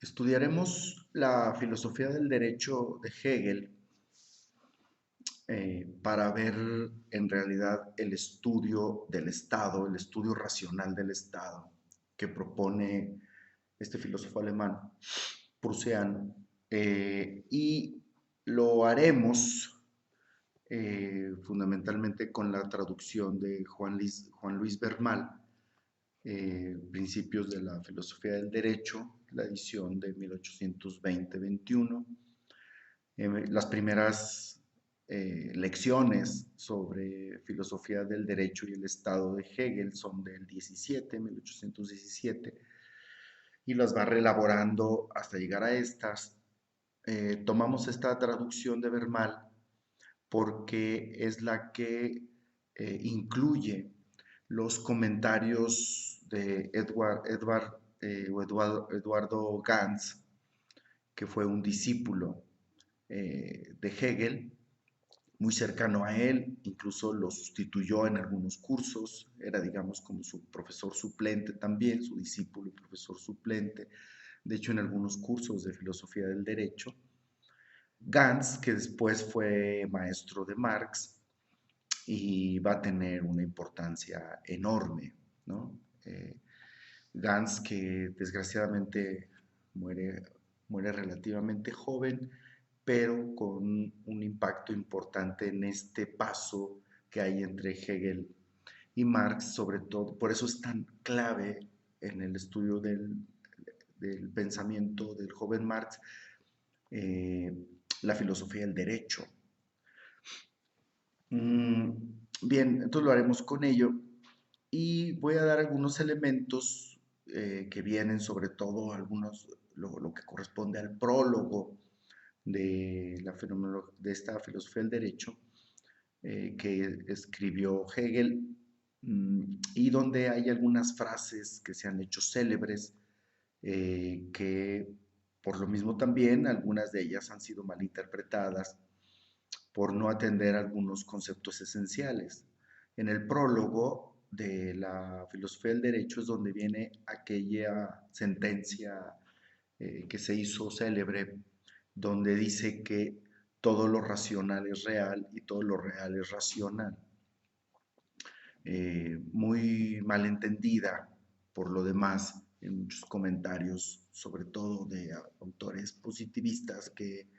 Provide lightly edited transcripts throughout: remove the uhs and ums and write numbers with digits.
Estudiaremos la filosofía del derecho de Hegel para ver en realidad el estudio del Estado, el estudio racional del Estado que propone este filósofo alemán, prusiano, y lo haremos fundamentalmente con la traducción de Juan Luis Bernal, Principios de la Filosofía del Derecho, la edición de 1820-21. Las primeras lecciones sobre filosofía del derecho y el Estado de Hegel son del 1817, y las va reelaborando hasta llegar a estas. Tomamos esta traducción de Vermal porque es la que incluye los comentarios de Eduardo Gans, que fue un discípulo de Hegel, muy cercano a él, incluso lo sustituyó en algunos cursos, era digamos como su profesor suplente también, su discípulo y profesor suplente, de hecho en algunos cursos de filosofía del derecho. Gans, que después fue maestro de Marx y va a tener una importancia enorme, ¿no? Gans, que desgraciadamente muere, muere relativamente joven, pero con un impacto importante en este paso que hay entre Hegel y Marx, sobre todo, por eso es tan clave en el estudio del pensamiento del joven Marx, eh, la filosofía del derecho. Bien, entonces lo haremos con ello y voy a dar algunos elementos que vienen sobre todo algunos, lo que corresponde al prólogo de esta filosofía del derecho que escribió Hegel, y donde hay algunas frases que se han hecho célebres, que por lo mismo también algunas de ellas han sido malinterpretadas por no atender algunos conceptos esenciales. En el prólogo de la filosofía del derecho es donde viene aquella sentencia que se hizo célebre, donde dice que todo lo racional es real y todo lo real es racional. Muy mal entendida por lo demás en muchos comentarios, sobre todo de autores positivistas que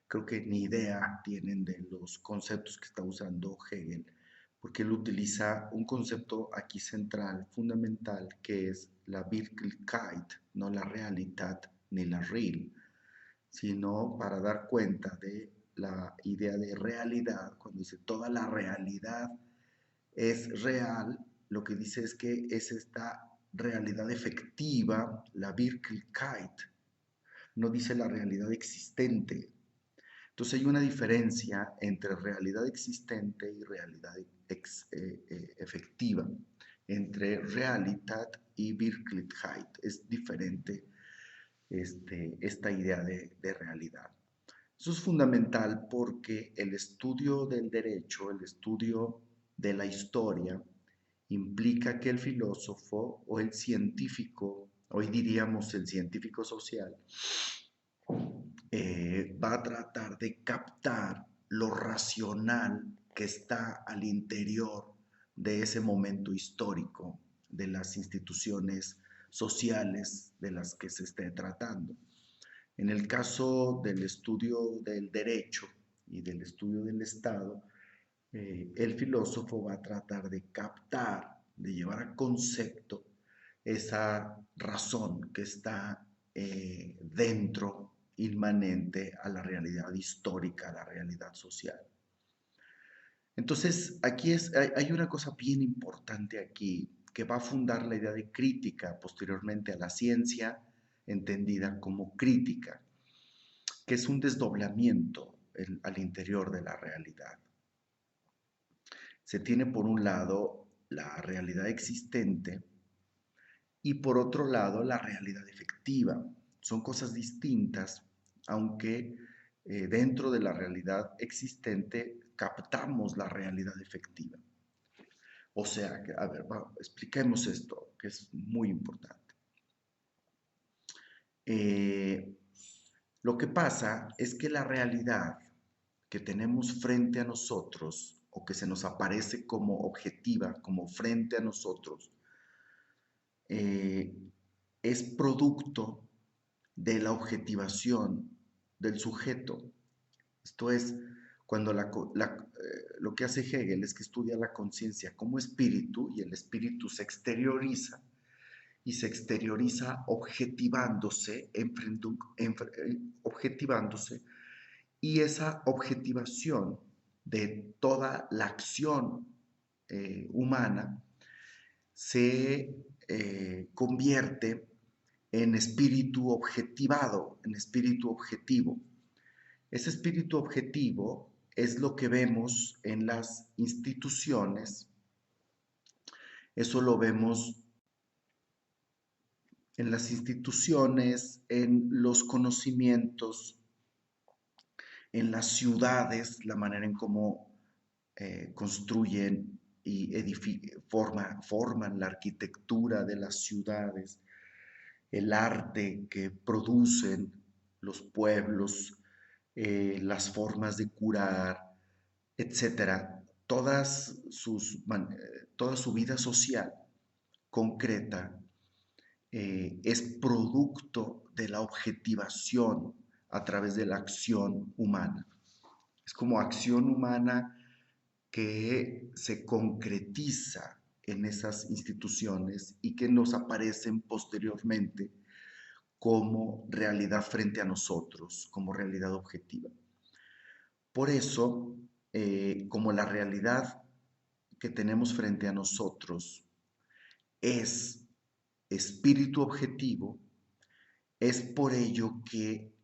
creo que ni idea tienen de los conceptos que está usando Hegel, porque él utiliza un concepto aquí central, fundamental, que es la Wirklichkeit, no la realidad ni la real, sino para dar cuenta de la idea de realidad. Cuando dice toda la realidad es real, lo que dice es que es esta realidad efectiva, la Wirklichkeit, no dice la realidad existente. Entonces hay una diferencia entre realidad existente y realidad efectiva. Entre Realität y Wirklichkeit es diferente esta idea de realidad. Eso es fundamental porque el estudio del derecho, el estudio de la historia, implica que el filósofo o el científico, hoy diríamos el científico social, va a tratar de captar lo racional que está al interior de ese momento histórico, de las instituciones sociales de las que se esté tratando. En el caso del estudio del derecho y del estudio del Estado, el filósofo va a tratar de captar, de llevar a concepto esa razón que está dentro, inmanente a la realidad histórica, a la realidad social. Entonces, hay una cosa bien importante aquí que va a fundar la idea de crítica posteriormente a la ciencia, entendida como crítica, que es un desdoblamiento al interior de la realidad. Se tiene por un lado la realidad existente y por otro lado la realidad efectiva. Son cosas distintas, aunque dentro de la realidad existente captamos la realidad efectiva. O sea, a ver, expliquemos esto, que es muy importante. Eh, lo que pasa es que la realidad que tenemos frente a nosotros o que se nos aparece como objetiva, como frente a nosotros, eh, es producto de la objetivación del sujeto. Esto es, cuando lo que hace Hegel es que estudia la conciencia como espíritu y el espíritu se exterioriza y se exterioriza objetivándose, y esa objetivación de toda la acción humana se convierte en espíritu objetivado, en espíritu objetivo. Ese espíritu objetivo es lo que vemos en las instituciones, eso lo vemos en las instituciones, en los conocimientos, en las ciudades, la manera en cómo construyen y forman la arquitectura de las ciudades, el arte que producen los pueblos, las formas de curar, etcétera. Toda su vida social concreta es producto de la objetivación a través de la acción humana. Es como acción humana que se concretiza en esas instituciones y que nos aparecen posteriormente como realidad frente a nosotros, como realidad objetiva. Por eso, como la realidad que tenemos frente a nosotros es espíritu objetivo, es por ello que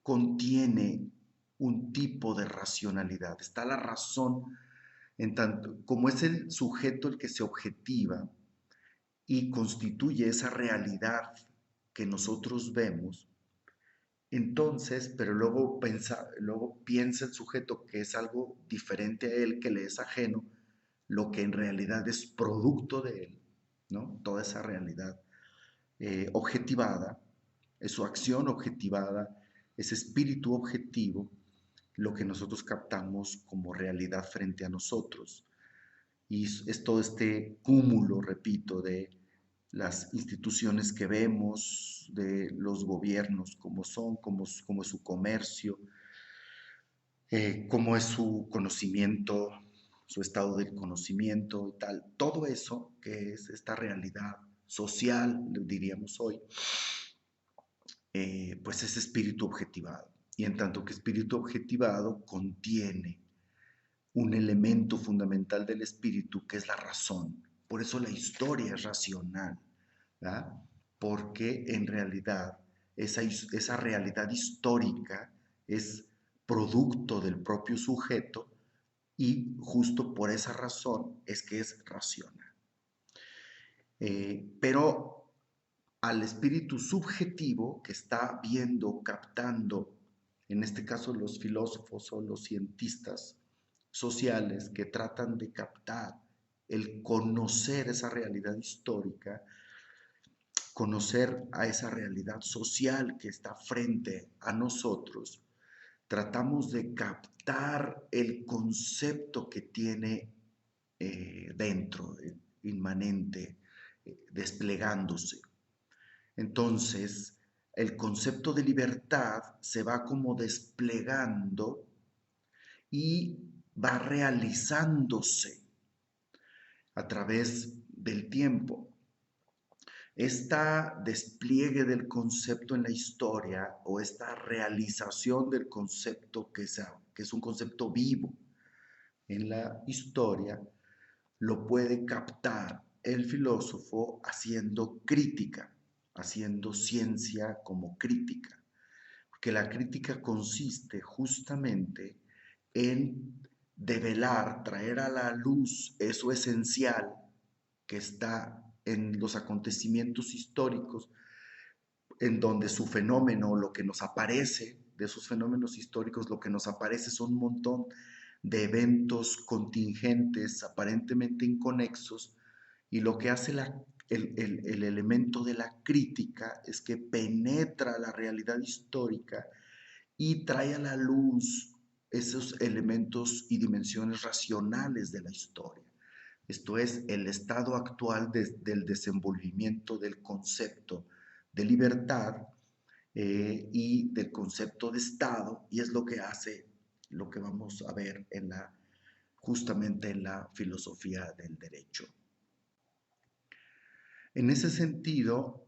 contiene un tipo de racionalidad. Está la razón, en tanto como es el sujeto el que se objetiva y constituye esa realidad que nosotros vemos, entonces, pero luego piensa el sujeto que es algo diferente a él, que le es ajeno, lo que en realidad es producto de él, ¿no? Toda esa realidad objetivada, es su acción objetivada, ese espíritu objetivo, lo que nosotros captamos como realidad frente a nosotros. Y es todo este cúmulo, repito, de las instituciones que vemos, de los gobiernos, como son, como es su comercio, cómo es su conocimiento, su estado del conocimiento y tal. Todo eso que es esta realidad social, diríamos hoy, pues es espíritu objetivado. Y en tanto que espíritu objetivado contiene un elemento fundamental del espíritu que es la razón. Por eso la historia es racional, ¿verdad? Porque en realidad esa realidad histórica es producto del propio sujeto y justo por esa razón es que es racional. Pero al espíritu subjetivo que está viendo, captando, en este caso los filósofos o los cientistas sociales que tratan de captar el conocer esa realidad histórica, conocer a esa realidad social que está frente a nosotros, tratamos de captar el concepto que tiene dentro, inmanente, desplegándose. Entonces, el concepto de libertad se va como desplegando y va realizándose a través del tiempo. Este despliegue del concepto en la historia o esta realización del concepto que es un concepto vivo en la historia, lo puede captar el filósofo haciendo crítica, haciendo ciencia como crítica. Porque la crítica consiste justamente en develar, traer a la luz eso esencial que está en los acontecimientos históricos, en donde su fenómeno, lo que nos aparece de esos fenómenos históricos, lo que nos aparece son un montón de eventos contingentes, aparentemente inconexos, y lo que hace el elemento de la crítica es que penetra la realidad histórica y trae a la luz esos elementos y dimensiones racionales de la historia. Esto es, el estado actual del desenvolvimiento del concepto de libertad y del concepto de Estado, y es lo que hace lo que vamos a ver justamente en la filosofía del derecho. En ese sentido,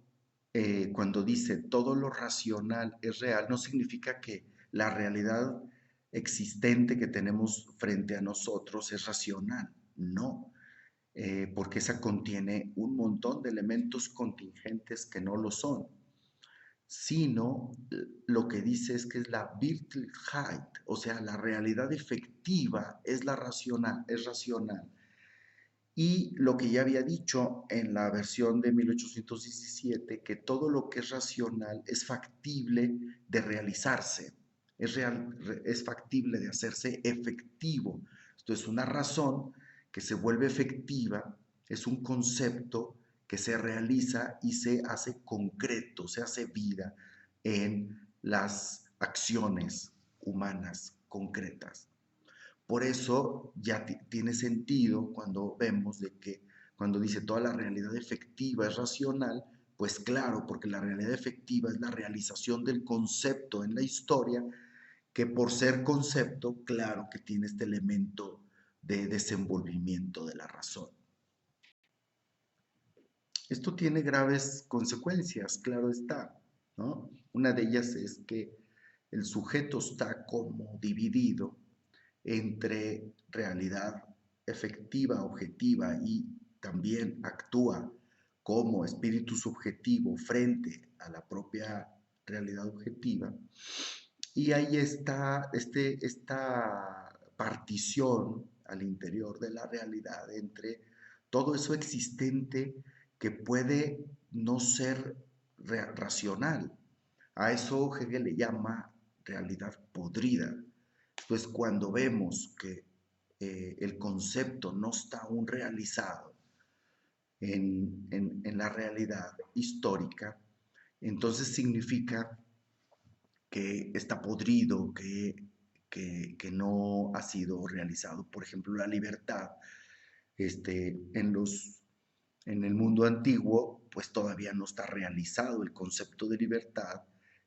cuando dice todo lo racional es real, no significa que la realidad existente que tenemos frente a nosotros es racional, no, porque esa contiene un montón de elementos contingentes que no lo son, sino lo que dice es que es la Wirklichkeit, o sea, la realidad efectiva es la racional, es racional. Y lo que ya había dicho en la versión de 1817, que todo lo que es racional es factible de realizarse, es factible de hacerse efectivo. Esto es una razón que se vuelve efectiva, es un concepto que se realiza y se hace concreto, se hace vida en las acciones humanas concretas. Por eso ya tiene sentido cuando vemos de que cuando dice toda la realidad efectiva es racional, pues claro, porque la realidad efectiva es la realización del concepto en la historia, que por ser concepto, claro que tiene este elemento de desenvolvimiento de la razón. Esto tiene graves consecuencias, claro está, ¿no? Una de ellas es que el sujeto está como dividido entre realidad efectiva, objetiva y también actúa como espíritu subjetivo frente a la propia realidad objetiva. Y ahí está esta partición al interior de la realidad entre todo eso existente que puede no ser racional. A eso Hegel le llama realidad podrida. Pues cuando vemos que el concepto no está aún realizado en la realidad histórica, entonces significa que está podrido, que no ha sido realizado. Por ejemplo, la libertad en el mundo antiguo, pues todavía no está realizado el concepto de libertad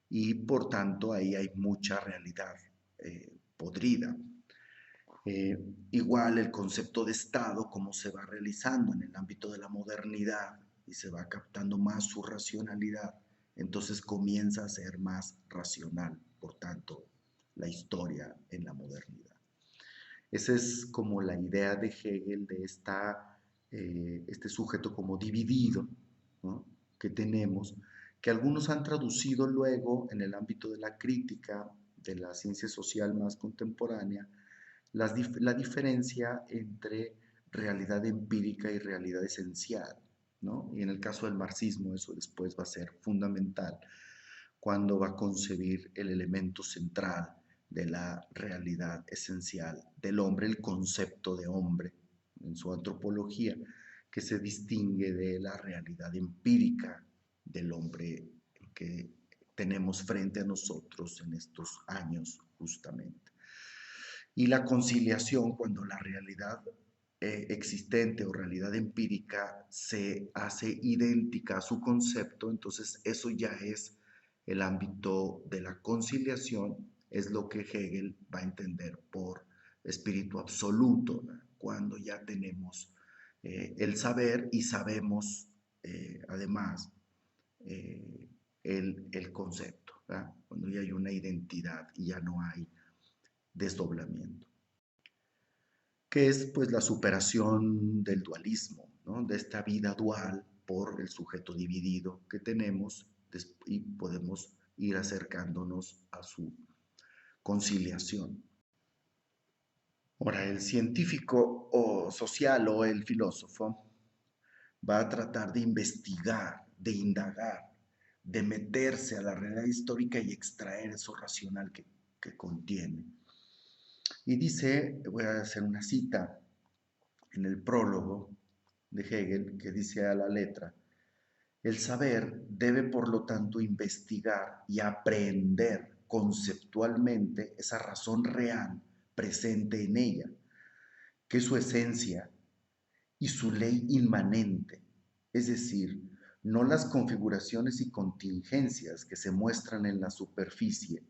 y por tanto ahí hay mucha realidad podrida. Igual el concepto de Estado, cómo se va realizando en el ámbito de la modernidad y se va captando más su racionalidad, entonces comienza a ser más racional, por tanto, la historia en la modernidad. Esa es como la idea de Hegel de este sujeto como dividido, ¿no?, que tenemos, que algunos han traducido luego en el ámbito de la crítica de la ciencia social más contemporánea, la diferencia entre realidad empírica y realidad esencial, ¿no? Y en el caso del marxismo eso después va a ser fundamental cuando va a concebir el elemento central de la realidad esencial del hombre, el concepto de hombre en su antropología, que se distingue de la realidad empírica del hombre que tenemos frente a nosotros en estos años justamente. Y la conciliación, cuando la realidad existente o realidad empírica se hace idéntica a su concepto, entonces eso ya es el ámbito de la conciliación, es lo que Hegel va a entender por espíritu absoluto, ¿no?, cuando ya tenemos el saber y sabemos además el concepto, ¿verdad?, cuando ya hay una identidad y ya no hay desdoblamiento, que es pues la superación del dualismo, ¿no?, de esta vida dual por el sujeto dividido que tenemos y podemos ir acercándonos a su conciliación. Ahora, el científico o social o el filósofo va a tratar de investigar, de indagar, de meterse a la realidad histórica y extraer eso racional que contiene. Y dice, voy a hacer una cita en el prólogo, de Hegel, que dice a la letra: el saber debe, por lo tanto, investigar y aprender conceptualmente esa razón real presente en ella, que es su esencia y su ley inmanente, es decir, no las configuraciones y contingencias que se muestran en la superficie,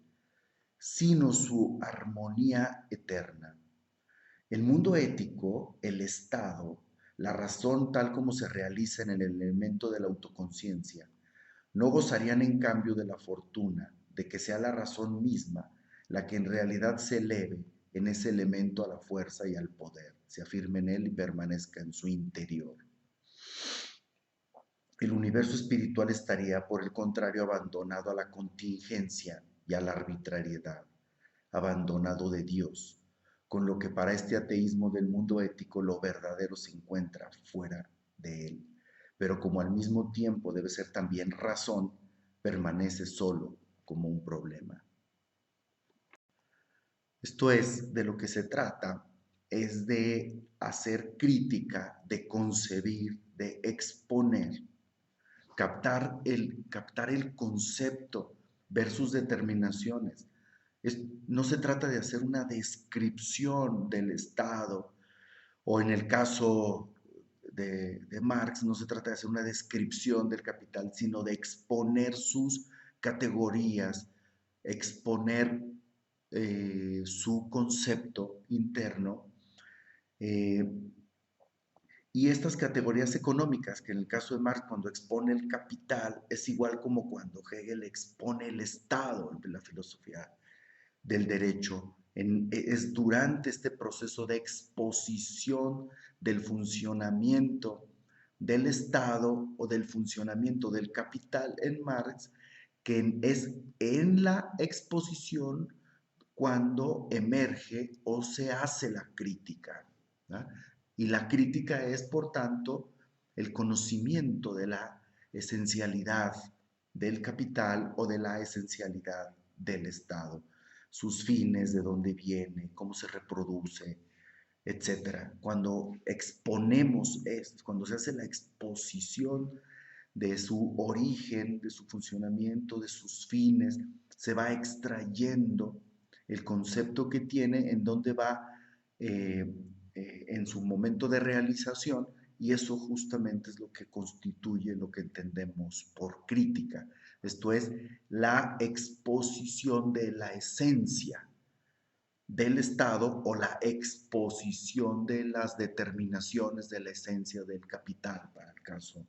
sino su armonía eterna. El mundo ético, el Estado, la razón tal como se realiza en el elemento de la autoconciencia, no gozarían en cambio de la fortuna de que sea la razón misma la que en realidad se eleve en ese elemento a la fuerza y al poder, se afirme en él y permanezca en su interior. El universo espiritual estaría, por el contrario, abandonado a la contingencia y a la arbitrariedad, abandonado de Dios, con lo que para este ateísmo del mundo ético lo verdadero se encuentra fuera de él, pero como al mismo tiempo debe ser también razón, permanece solo como un problema. Esto es, de lo que se trata, es de hacer crítica, de concebir, de exponer, captar el concepto versus determinaciones. No se trata de hacer una descripción del Estado, o en el caso de Marx, no se trata de hacer una descripción del capital, sino de exponer sus categorías, exponer su concepto interno, eh, y estas categorías económicas, que en el caso de Marx, cuando expone el capital, es igual como cuando Hegel expone el Estado de la filosofía del derecho. Es durante este proceso de exposición del funcionamiento del Estado o del funcionamiento del capital en Marx, que es en la exposición cuando emerge o se hace la crítica, ¿no? Y la crítica es, por tanto, el conocimiento de la esencialidad del capital o de la esencialidad del Estado, sus fines, de dónde viene, cómo se reproduce, etcétera. Cuando exponemos esto, cuando se hace la exposición de su origen, de su funcionamiento, de sus fines, se va extrayendo el concepto que tiene, en dónde va en su momento de realización, y eso justamente es lo que constituye lo que entendemos por crítica. Esto es la exposición de la esencia del Estado o la exposición de las determinaciones de la esencia del capital, para el caso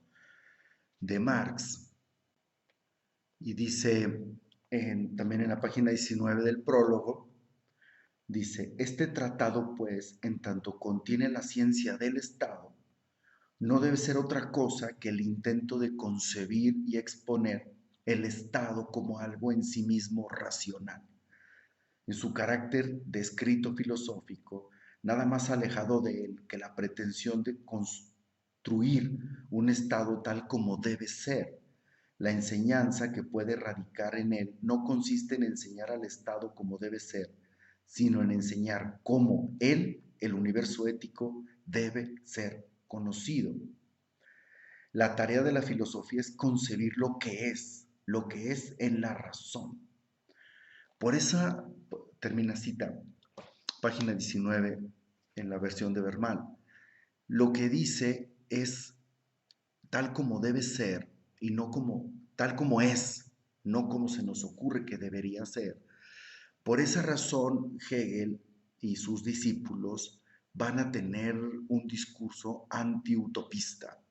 de Marx. Y dice también en la página 19 del prólogo, dice: este tratado, pues, en tanto contiene la ciencia del Estado, no debe ser otra cosa que el intento de concebir y exponer el Estado como algo en sí mismo racional, en su carácter de escrito filosófico, nada más alejado de él que la pretensión de construir un Estado tal como debe ser. La enseñanza que puede radicar en él no consiste en enseñar al Estado como debe ser, sino en enseñar cómo él, el universo ético, debe ser conocido. La tarea de la filosofía es concebir lo que es en la razón. Por esa, termina cita, página 19 en la versión de Berman, lo que dice es tal como debe ser y no como tal como es, no como se nos ocurre que debería ser. Por esa razón, Hegel y sus discípulos van a tener un discurso antiutopista.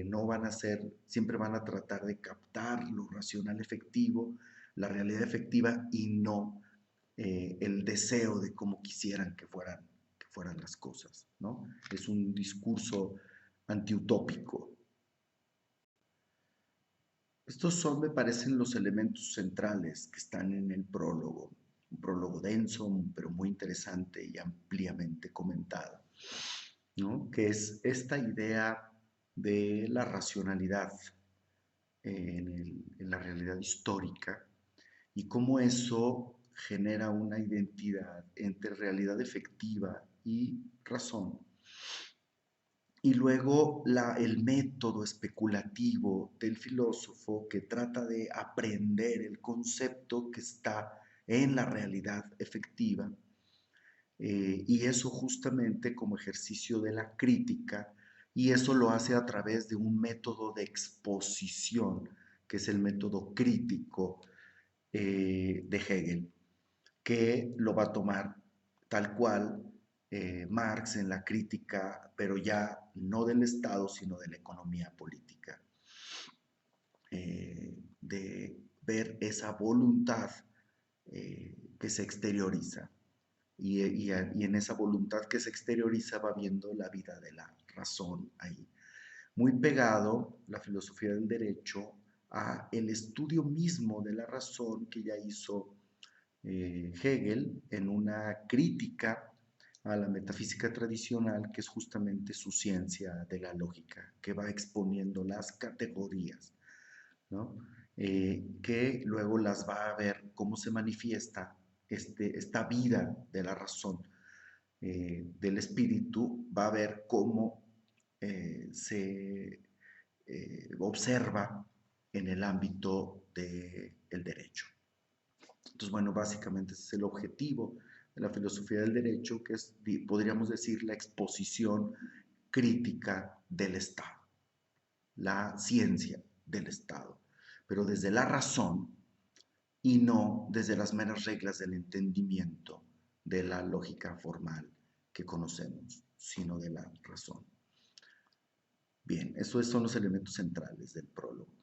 No van a ser, siempre van a tratar de captar lo racional efectivo, la realidad efectiva, y no el deseo de cómo quisieran que fueran las cosas, ¿no? Es un discurso antiutópico. Estos son, me parecen, los elementos centrales que están en el prólogo. Un prólogo denso, pero muy interesante y ampliamente comentado, ¿no? Que es esta idea de la racionalidad en la realidad histórica, y cómo eso genera una identidad entre realidad efectiva y razón. Y luego el método especulativo del filósofo que trata de aprender el concepto que está en la realidad efectiva, y eso justamente como ejercicio de la crítica, y eso lo hace a través de un método de exposición, que es el método crítico de Hegel, que lo va a tomar tal cual Marx en la crítica, pero ya no del Estado, sino de la economía política, de ver esa voluntad que se exterioriza. Y en esa voluntad que se exterioriza va viendo la vida de la razón ahí. Muy pegado la filosofía del derecho a el estudio mismo de la razón que ya hizo Hegel en una crítica a la metafísica tradicional, que es justamente su ciencia de la lógica, que va exponiendo las categorías, ¿no? Que luego las va a ver cómo se manifiesta esta vida de la razón, del espíritu, va a ver cómo se observa en el ámbito del derecho. Entonces, bueno, básicamente ese es el objetivo de la filosofía del derecho, que es, podríamos decir, la exposición crítica del Estado, la ciencia del Estado, pero desde la razón y no desde las meras reglas del entendimiento de la lógica formal que conocemos, sino de la razón. Bien, esos son los elementos centrales del prólogo.